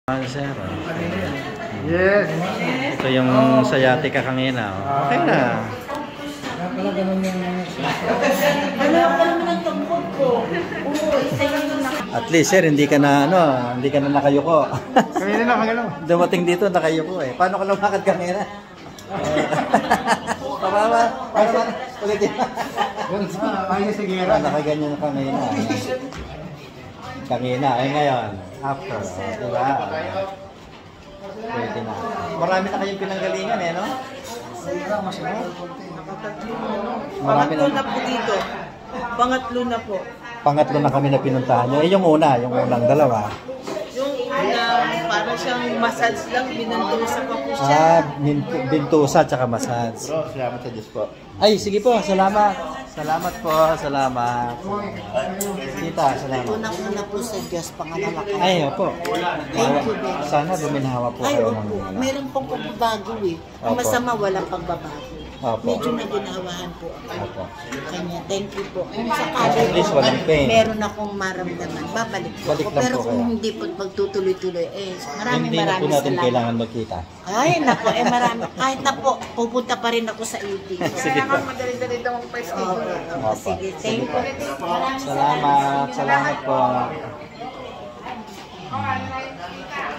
Sir. Yes. Ito yung sciatica kanina. Okay na. Pala ganun yung... Wala ko naman ang tungkol ko. Oo, isa yung At least sir, hindi ka na hindi ka na nakayuko. Kanina na kagalaw. Dumating dito nakayuko eh. Paano ka lumakad kanina? Pababa. Ulit yun. Ayos si Gera. Nakaganyan na kanina. Kanina, ngayon. After. Diba? Pwede na. Marami na kayong pinanggalingan eh, no? Marami Pangatlo na po dito. Pangatlo na po. Pangatlo na kami na pinuntahan nyo. Eh, yung unang dalawa. Yung para siyang massage lang, binantusa pa po siya. Bintusa tsaka massage. Bro, salamat sa Diyos po. Ay, sige po, salamat. Salamat po, salamat. Tita, salamat. Una-una po sa Diyos, pangalawa ka. Ay, opo. Thank you, Ben. Sana buminhawa po Ay, kayo opo. ng Meron pong pagbabago eh. Ang Opo. masama, walang pagbabago. Opo. Medyo naginawahan po ako. Opo. Kanya, thank you po. Kung At sakali least po, walang pain. meron akong maramdaman, babalik po Balik ako. lang Pero po kung kayo. hindi po magtutuloy-tuloy, maraming Hindi na po natin salamat. kailangan magkita. Ay, naku, marami. Kahit na po, pupunta pa rin ako sa eating. Sige po. madali-dali daw ang pa-schedule. Opo. Sige, thank you. Maraming Salamat. Salamat po.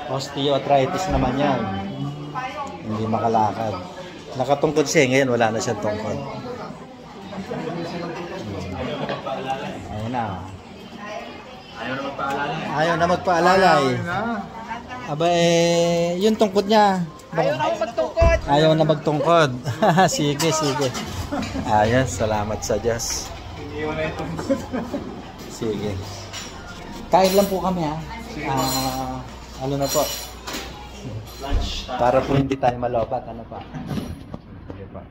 Osteoarthritis naman yan. Hindi makalakad. Nakatungkod siya, ngayon wala na siyang tungkod. Ayun na. Ayaw na magpaalalay. Aba yung tungkod niya. Ayaw na magtungkod. Ayaw na magtungkod. Sige, sige. Ayos, salamat sa Diyos. Sige. Kain lang po kami ha. Ano na po? Para po hindi tayo malobat. Ano pa? Sige pa.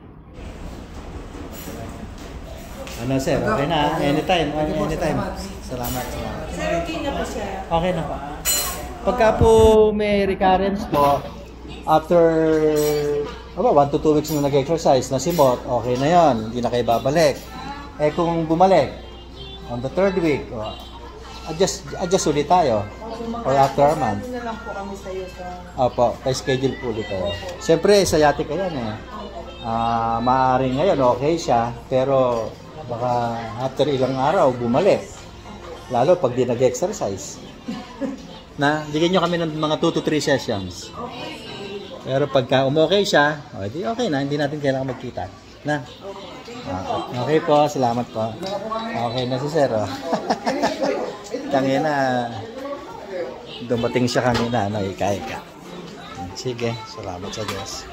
Ano sir? Okay na? Anytime. Anytime. Salamat. Salamat. Sir, okay na po siya. Okay na po. Pagka po may recurrence po, after 1 to 2 weeks na nag-exercise, nasimot, okay na yon, hindi na kayo babalik. Eh kung bumalik, on the 3rd week, adjust ulit tayo. Or after a month. na lang po kami sa iyo sa... Opo, pa-schedule po ulit tayo. Siyempre, sciatica yan eh. Maaaring ngayon, okay siya, pero baka after ilang araw, bumalik. Lalo pag di nag-exercise. Bigyan nyo kami ng mga 2 to 3 sessions. Pero pagka umokay siya, di okay na, hindi natin kailangan magkita. Na? Okay po, salamat po. Okay na si Sir. Tangina, dumating siya kanina, ika-ika. Sige, salamat sa Diyos.